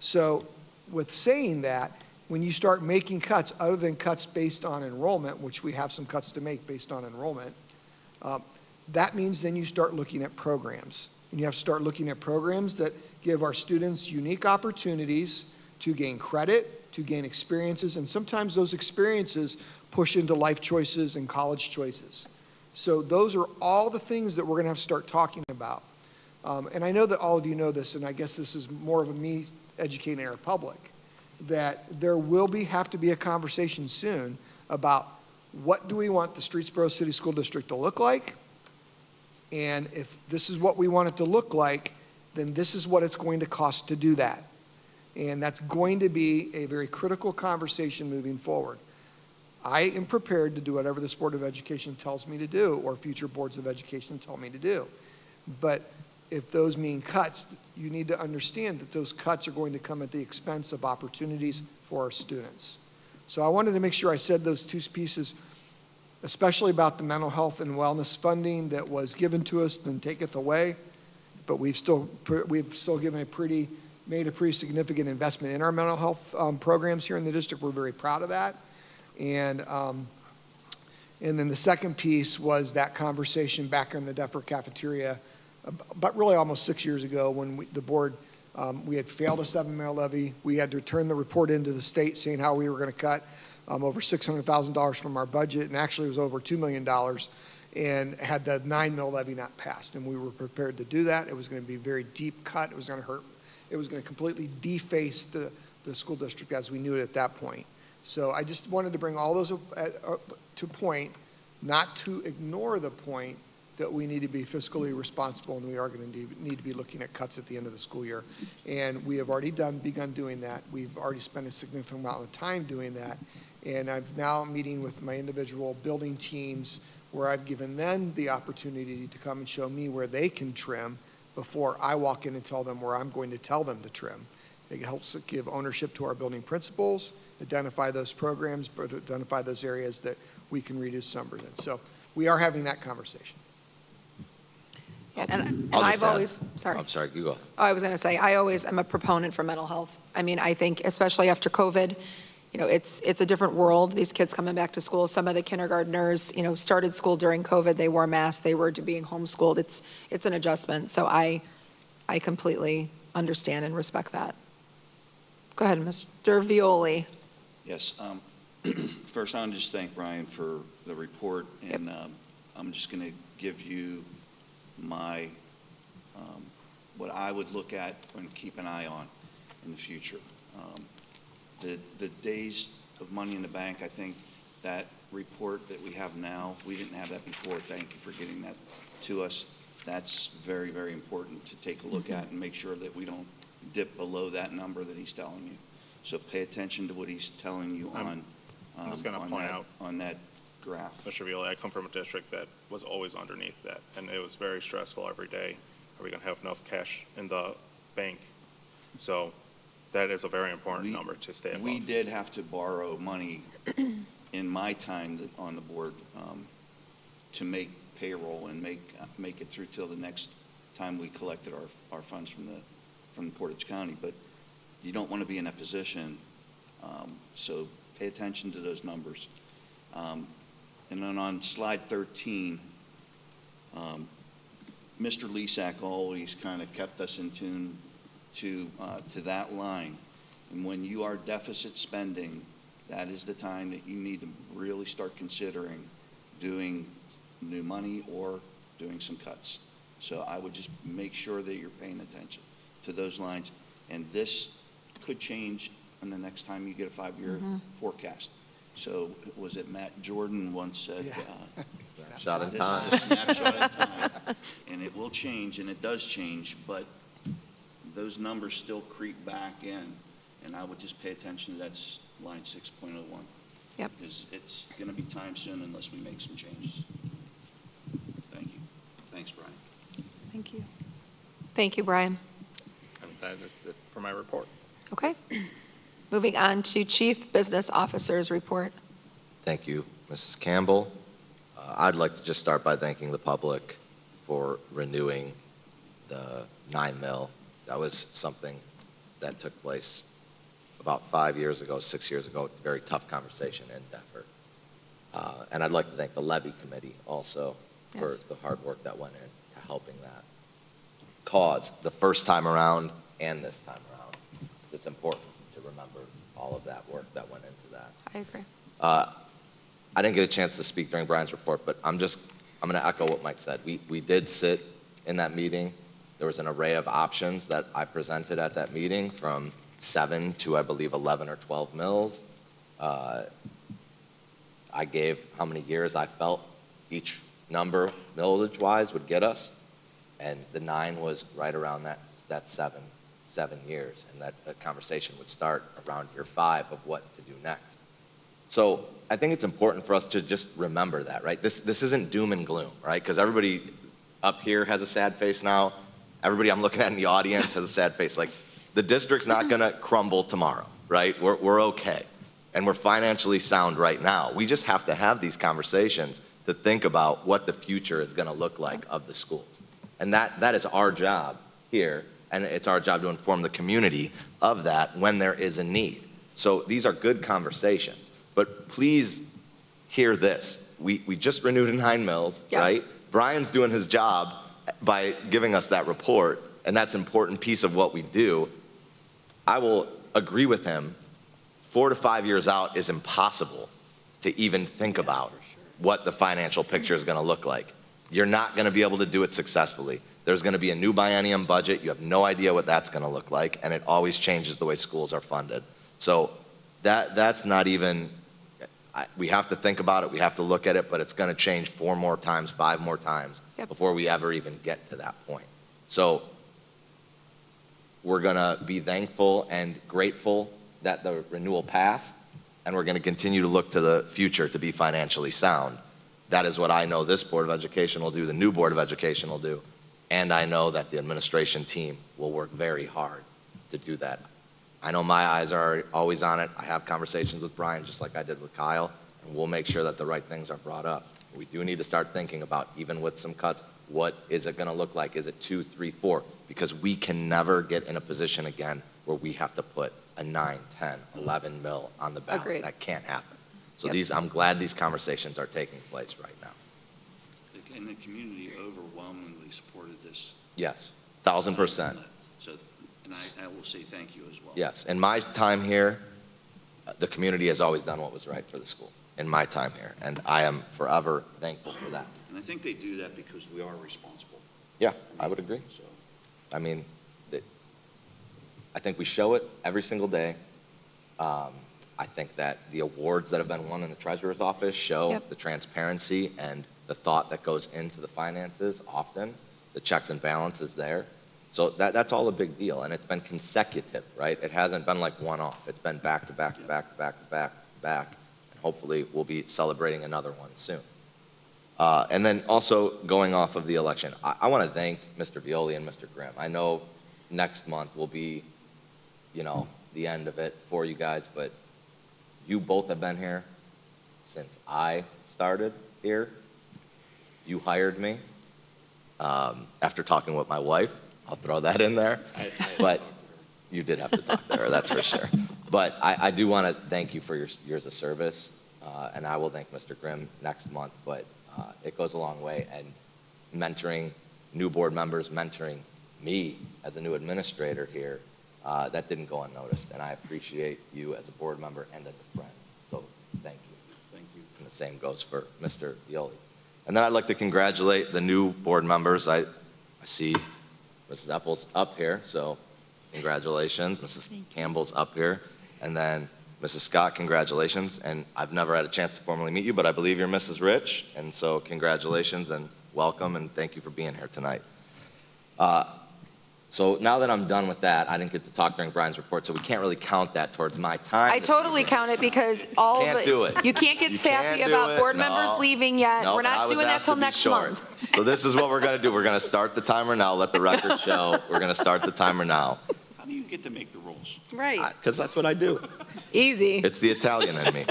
So with saying that, when you start making cuts other than cuts based on enrollment, which we have some cuts to make based on enrollment, that means then you start looking at programs. And you have to start looking at programs that give our students unique opportunities to gain credit, to gain experiences, and sometimes those experiences push into life choices and college choices. So those are all the things that we're going to have to start talking about. And I know that all of you know this, and I guess this is more of a me educating our public, that there will have to be a conversation soon about what do we want the Streetsboro City School District to look like, and if this is what we want it to look like, then this is what it's going to cost to do that. And that's going to be a very critical conversation moving forward. I am prepared to do whatever this Board of Education tells me to do, or future boards of education tell me to do. But if those mean cuts, you need to understand that those cuts are going to come at the expense of opportunities for our students. So I wanted to make sure I said those two pieces, especially about the mental health and wellness funding that was given to us, then taketh away. But we've still given made a pretty significant investment in our mental health programs here in the district. We're very proud of that. And then the second piece was that conversation back in the Duffer cafeteria, but really almost 6 years ago, when the board, we had failed a 7-mile levy. We had to return the report into the state saying how we were going to cut over $600,000 from our budget, and actually it was over $2 million, and had the 9-mil levy not passed. And we were prepared to do that. It was going to be a very deep cut. It was going to hurt. It was going to completely deface the school district as we knew it at that point. So I just wanted to bring all those to point, not to ignore the point that we need to be fiscally responsible, and we are going to need to be looking at cuts at the end of the school year. And we have already begun doing that. We've already spent a significant amount of time doing that. And I'm now meeting with my individual building teams where I've given them the opportunity to come and show me where they can trim before I walk in and tell them where I'm going to tell them to trim. It helps give ownership to our building principals, identify those programs, but identify those areas that we can reduce numbers in. So we are having that conversation. Yeah, and I'll just I've add- always, sorry. I'm sorry, you go. Oh, I was going to say, I always am a proponent for mental health. I mean, I think, especially after COVID, you know, it's a different world. These kids coming back to school, some of the kindergartners, you know, started school during COVID. They wore masks. They were being homeschooled. It's an adjustment. So I completely understand and respect that. Go ahead, Mr. Violi. Yes. First, I want to just thank Brian for the report, and I'm just going to give you my what I would look at and keep an eye on in the future. The days of money in the bank, I think that report that we have now, we didn't have that before. Thank you for getting that to us. That's very, very important to take a look at and make sure that we don't dip below that number that he's telling you. So pay attention to what he's telling you I was going to point out on that graph. Mr. Violi, I come from a district that was always underneath that, and it was very stressful every day. Are we going to have enough cash in the bank? So that is a very important number to stay above. We did have to borrow money in my time on the board to make payroll and make it through till the next time we collected our funds from Portage County. But you don't want to be in that position, so pay attention to those numbers. And then on slide 13, Mr. Lisak always kind of kept us in tune to that line. And when you are deficit spending, that is the time that you need to really start considering doing new money or doing some cuts. So I would just make sure that you're paying attention to those lines. And this could change in the next time you get a 5-year forecast. So was it Matt Jordan once said, Shot in this time. is a snapshot in time, and it will change, and it does change, but those numbers still creep back in, and I would just pay attention to that line 6.01. Yep. Because it's going to be time soon unless we make some changes. Thank you. Thanks, Brian. Thank you. Thank you, Brian. And that is it for my report. Okay. Moving on to Chief Business Officer's report. Thank you, Mrs. Campbell. I'd like to just start by thanking the public for renewing the 9 mil. That was something that took place about 5 years ago, 6 years ago. It's a very tough conversation and effort. And I'd like to thank the levy committee also for Yes. the hard work that went into helping that cause the first time around and this time around. It's important to remember all of that work that went into that. I agree. I didn't get a chance to speak during Brian's report, but I'm going to echo what Mike said. We did sit in that meeting. There was an array of options that I presented at that meeting, from 7 to, I believe, 11 or 12 mills. I gave how many years I felt each number, millage-wise, would get us, and the 9 was right around that 7 years, and that the conversation would start around year 5 of what to do next. So I think it's important for us to just remember that, right? This isn't doom and gloom, right? Because everybody up here has a sad face now. Everybody I'm looking at in the audience has a sad face. Like, the district's not going to crumble tomorrow, right? We're okay. And we're financially sound right now. We just have to have these conversations to think about what the future is going to look like of the schools. And that is our job here, and it's our job to inform the community of that when there is a need. So these are good conversations. But please hear this. We just renewed in 9 mills, Yes. right? Brian's doing his job by giving us that report, and that's an important piece of what we do. I will agree with him. 4 to 5 years out is impossible to even think about what the financial picture is going to look like. You're not going to be able to do it successfully. There's going to be a new biennium budget. You have no idea what that's going to look like, and it always changes the way schools are funded. So that's not even, we have to think about it, we have to look at it, but it's going to change 4 more times, 5 more times before we ever even get to that point. So we're going to be thankful and grateful that the renewal passed, and we're going to continue to look to the future to be financially sound. That is what I know this Board of Education will do, the new Board of Education will do, and I know that the administration team will work very hard to do that. I know my eyes are always on it. I have conversations with Brian just like I did with Kyle, and we'll make sure that the right things are brought up. We do need to start thinking about, even with some cuts, what is it going to look like? Is it 2, 3, 4? Because we can never get in a position again where we have to put a 9, 10, 11 mil on the ballot. Agreed. That can't happen. So Yep. I'm glad these conversations are taking place right now. And the community overwhelmingly supported this. Yes, 1,000%. So, and I will say thank you as well. Yes, in my time here, the community has always done what was right for the school, in my time here, and I am forever thankful for that. And I think they do that because we are responsible. Yeah, I would agree. So, I mean, I think we show it every single day. I think that the awards that have been won in the treasurer's office show Yep. the transparency and the thought that goes into the finances often, the checks and balances there. So that's all a big deal, and it's been consecutive, right? It hasn't been like one-off. It's been back to back to back to back to back to back, and hopefully we'll be celebrating another one soon. And then also going off of the election, I want to thank Mr. Violi and Mr. Grimm. I know next month will be, the end of it for you guys, but you both have been here since I started here. You hired me after talking with my wife. I'll throw that in there. But you did have to talk to her, that's for sure. But I do want to thank you for your years of service, and I will thank Mr. Grimm next month. But it goes a long way, and mentoring new board members, mentoring me as a new administrator here, that didn't go unnoticed, and I appreciate you as a board member and as a friend. So thank you. thank you. And the same goes for Mr. Violi. And then I'd like to congratulate the new board members. I see Mrs. Epples up here, so congratulations. Mrs. Campbell's up here. And then Mrs. Scott, congratulations. And I've never had a chance to formally meet you, but I believe you're Mrs. Rich. And so congratulations and welcome, and thank you for being here tonight. So now that I'm done with that, I didn't get to talk during Brian's report, so we can't really count that towards my time. I totally count it because all of Can't do it. You can't get You sappy can't do about it. board members No. leaving yet. No, We're and I not was doing that asked till to be next short. month. So this is what we're going to do. We're going to start the timer now. Let the record show. We're going to start the timer now. How do you get to make the rules. Right. Because that's what I do. Easy. It's the Italian in me.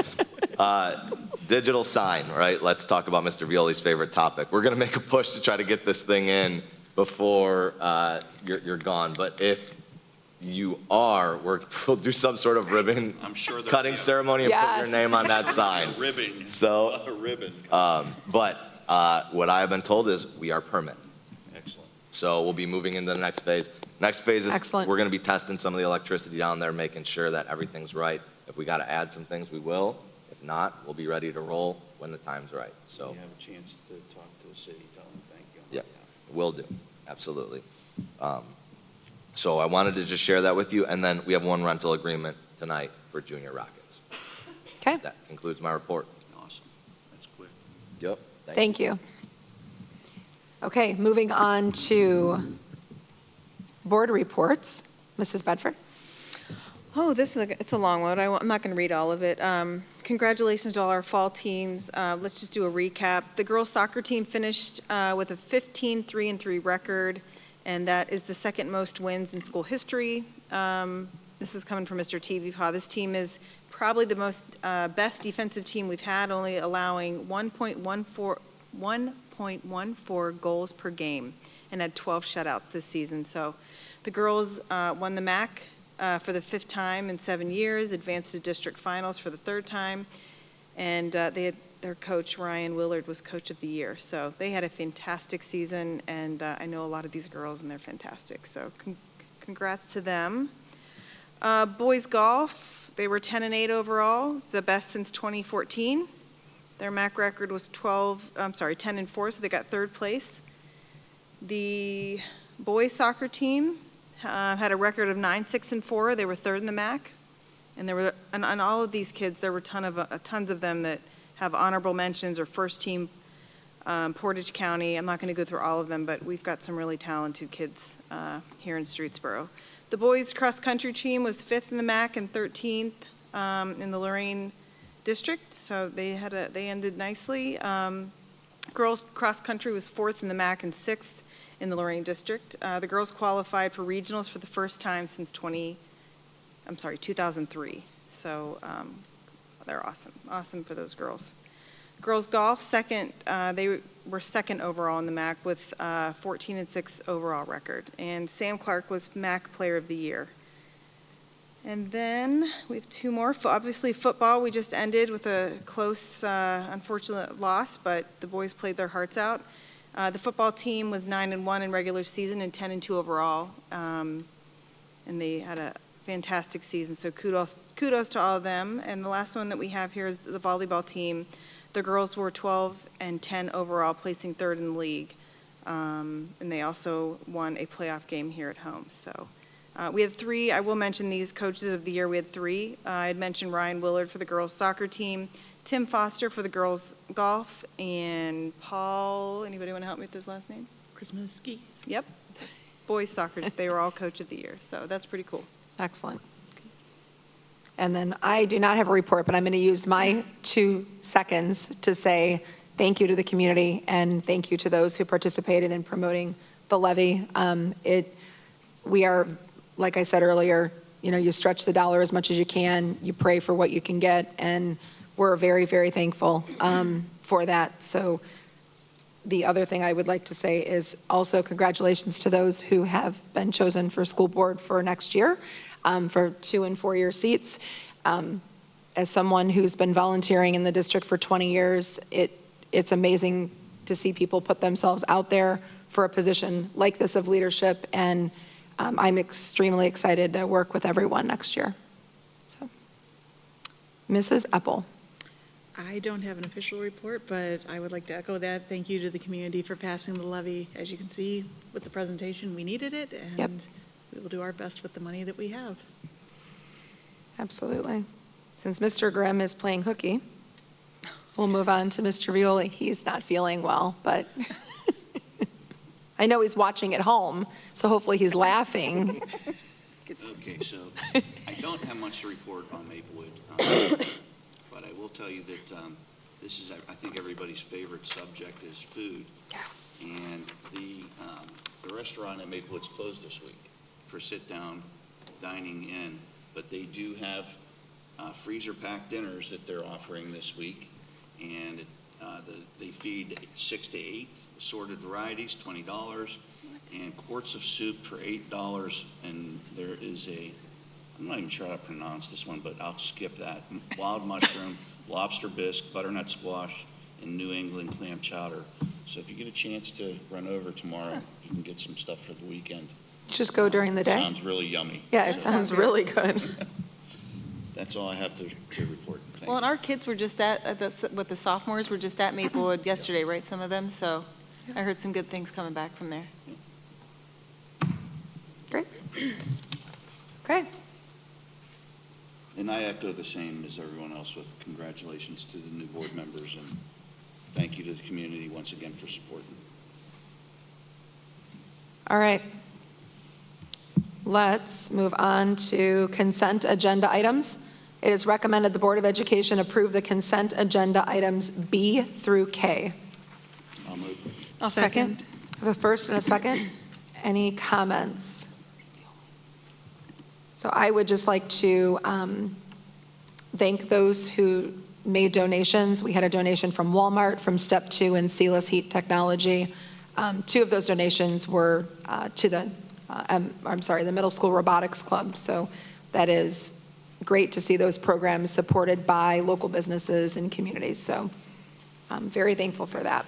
Digital sign, right? Let's talk about Mr. Violi's favorite topic. We're going to make a push to try to get this thing in before you're gone. But if you are, we'll do some sort of ribbon I'm sure there'll cutting be a- ceremony and put Yes. your name on that sign. Ribbon. So, A ribbon. but what I have been told is we are permit. Excellent. So we'll be moving into the next phase. Next phase is Excellent. we're going to be testing some of the electricity down there, making sure that everything's right. If we got to add some things, we will. If not, we'll be ready to roll when the time's right. So, You have a chance to talk to the city, tell them thank you. yeah, will do. Absolutely. So I wanted to just share that with you. And then we have one rental agreement tonight for Junior Rockets. Okay, That concludes my report. Awesome. That's quick. Yep. thank you. Okay, moving on to board reports. Mrs. Bedford? Oh, it's a long one. I'm not going to read all of it. Congratulations to all our fall teams. Let's just do a recap. The girls soccer team finished with a 15-3-3 record, and that is the second most wins in school history. This is coming from Mr. Tvpa. This team is probably the best defensive team we've had, only allowing 1.14 goals per game, and had 12 shutouts this season. So the girls won the MAC for the 5th time in 7 years, advanced to district finals for the 3rd time, and their coach, Ryan Willard, was coach of the year. So they had a fantastic season, and I know a lot of these girls, and they're fantastic. So congrats to them. Boys golf, they were 10-8 overall, the best since 2014. Their MAC record was 10-4, so they got 3rd place. The boys soccer team had a record of 9-6-4. They were 3rd in the MAC, and there were on all of these kids, there were tons of them that have honorable mentions or first team. Portage County. I'm not going to go through all of them, but we've got some really talented kids here in Streetsboro. The boys cross country team was 5th in the MAC and 13th in the Lorraine district, so they ended nicely. Girls cross country was 4th in the MAC and 6th in the Lorraine district. The girls qualified for regionals for the first time since 2003. So they're awesome for those girls. Girls golf, second, they were 2nd overall in the MAC with 14-6 overall record. And Sam Clark was MAC Player of the Year. And then we have 2 more. Obviously, football, we just ended with a close, unfortunate loss, but the boys played their hearts out. The football team was 9-1 in regular season and 10-2 overall. And they had a fantastic season, so kudos to all of them. And the last one that we have here is the volleyball team. The girls were 12-10 overall, placing 3rd in the league. And they also won a playoff game here at home. So we had 3, I will mention these coaches of the year. We had 3. I had mentioned Ryan Willard for the girls soccer team, Tim Foster for the girls golf, and Paul, anybody want to help me with his last name? Christmas Yep. Boys soccer, they were all coach of the year. So that's pretty cool. Excellent. And then I do not have a report, but I'm going to use my 2 seconds to say thank you to the community and thank you to those who participated in promoting the levy. We are, like I said earlier, you stretch the dollar as much as you can, you pray for what you can get, and we're very, very thankful for that. So the other thing I would like to say is also congratulations to those who have been chosen for school board for next year, for 2- and 4-year seats. As someone who's been volunteering in the district for 20 years, it's amazing to see people put themselves out there for a position like this of leadership, and I'm extremely excited to work with everyone next year. So, Mrs. Eppel. I don't have an official report, but I would like to echo that. Thank you to the community for passing the levy. As you can see with the presentation, we needed it, and we will do our best with the money that we have. Absolutely. Since Mr. Grimm is playing hooky, we'll move on to Mr. Violi. He's not feeling well, but I know he's watching at home, so hopefully he's laughing. Okay, so I don't have much to report on Maplewood, but I will tell you that this is, I think, everybody's favorite subject is food. Yes. And the restaurant at Maplewood's closed this week for sit-down dining in, but they do have freezer-packed dinners that they're offering this week, and they feed 6 to 8 assorted varieties, $20, and quarts of soup for $8, and there is I'm not even sure how to pronounce this one, but I'll skip that, wild mushroom, lobster bisque, butternut squash, and New England clam chowder. So if you get a chance to run over tomorrow, you can get some stuff for the weekend. Just go during the day? Sounds really yummy. Yeah, it sounds really good. That's all I have to report. Thank Well, and you. our kids were just with the sophomores were just at Maplewood yesterday, right, some of them? So I heard some good things coming back from there. Great. Okay. And I echo the same as everyone else with congratulations to the new board members, and thank you to the community once again for supporting. All right. Let's move on to consent agenda items. It is recommended the Board of Education approve the consent agenda items B through K. I'll move. I'll second. I have a first and a second. Any comments? So I would just like to thank those who made donations. We had a donation from Walmart, from Step 2 and Sealess Heat Technology. 2 of those donations were to the Middle School Robotics Club. So that is great to see those programs supported by local businesses and communities. So I'm very thankful for that.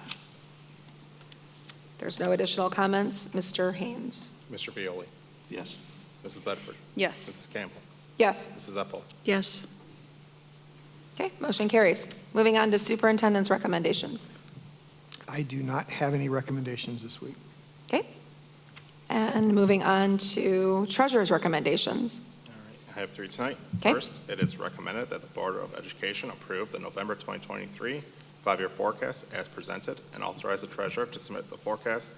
There's no additional comments. Mr. Haynes. Mr. Violi, Yes. Mrs. Bedford, Yes. Mrs. Campbell, Yes. Mrs. Epple, Yes. Okay, motion carries. Moving on to superintendent's recommendations. I do not have any recommendations this week. Okay. And moving on to treasurer's recommendations. All right, I have 3 tonight. Okay. First, it is recommended that the Board of Education approve the November 2023 5-year forecast as presented and authorize the treasurer to submit the forecast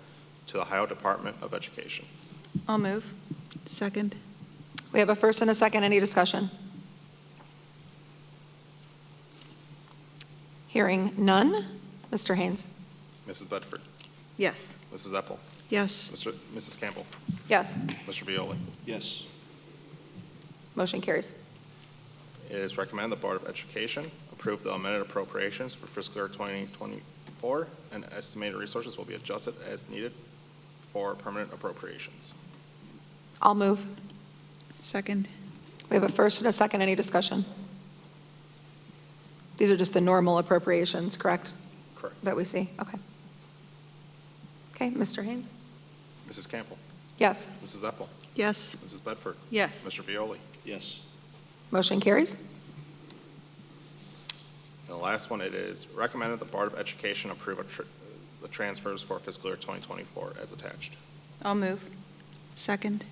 to the Ohio Department of Education. I'll move. Second. We have a first and a second. Any discussion? Hearing none. Mr. Haynes. Mrs. Bedford, Yes. Mrs. Epple, Yes. Mrs. Campbell, Yes. Mr. Violi. Yes. Motion carries. It is recommended the Board of Education approve the amended appropriations for fiscal year 2024, and estimated resources will be adjusted as needed for permanent appropriations. I'll move. Second. We have a first and a second. Any discussion? These are just the normal appropriations, correct? Correct. That we see? Okay. Okay, Mr. Haynes? Mrs. Campbell, Yes. Mrs. Epple, Yes. Mrs. Bedford, Yes. Mr. Violi. Yes. Motion carries. And the last one, it is recommended the Board of Education approve the transfers for fiscal year 2024 as attached. I'll move. Second.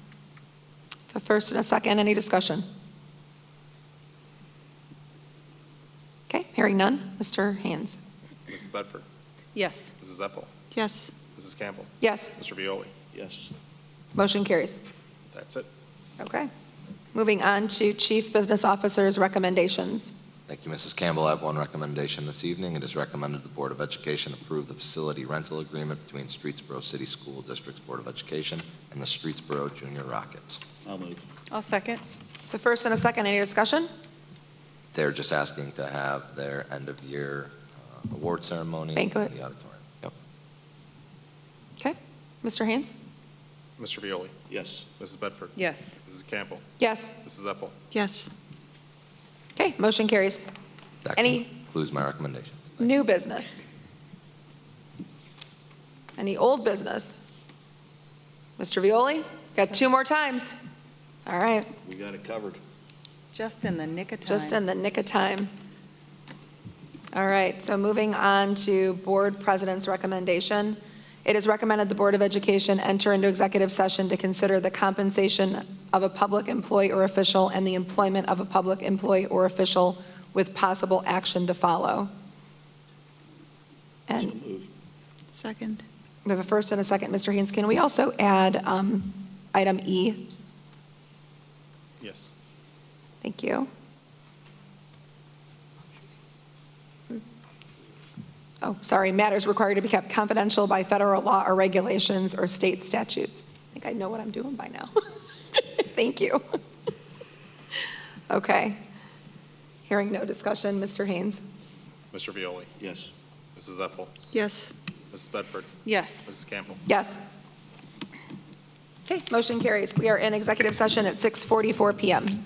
A first and a second. Any discussion? Okay, hearing none. Mr. Haynes? Mrs. Bedford, Yes. Mrs. Epple, Yes. Mrs. Campbell, Yes. Mr. Violi. Yes. Motion carries. That's it. Okay. Moving on to Chief Business Officer's recommendations. Thank you, Mrs. Campbell. I have one recommendation this evening. It is recommended the Board of Education approve the facility rental agreement between Streetsboro City School District's Board of Education and the Streetsboro Junior Rockets. I'll move. I'll second. So first and a second. Any discussion? They're just asking to have their end-of-year award ceremony Banquet. in the auditorium. Yep. Okay. Mr. Haynes? Mr. Violi, Yes. Mrs. Bedford, Yes. Mrs. Campbell, Yes. Mrs. Epple. Yes. Okay, motion carries. That Any- concludes my recommendations. New business? Any old business? Mr. Violi? Got 2 more times. All right, We got it covered. Just in the nick of time. just in the nick of time. All right, so moving on to Board President's recommendation. It is recommended the Board of Education enter into executive session to consider the compensation of a public employee or official and the employment of a public employee or official with possible action to follow. And So move. Second. we have a first and a second. Mr. Haynes, can we also add item E? Yes. Thank you. Oh, sorry, matters required to be kept confidential by federal law or regulations or state statutes. I think I know what I'm doing by now. Thank you. Okay. Hearing no discussion, Mr. Haynes? Mr. Violi? Yes. Mrs. Epple? Yes. Mrs. Bedford? Yes. Mrs. Campbell? Yes. Okay, motion carries. We are in executive session at 6:44 PM.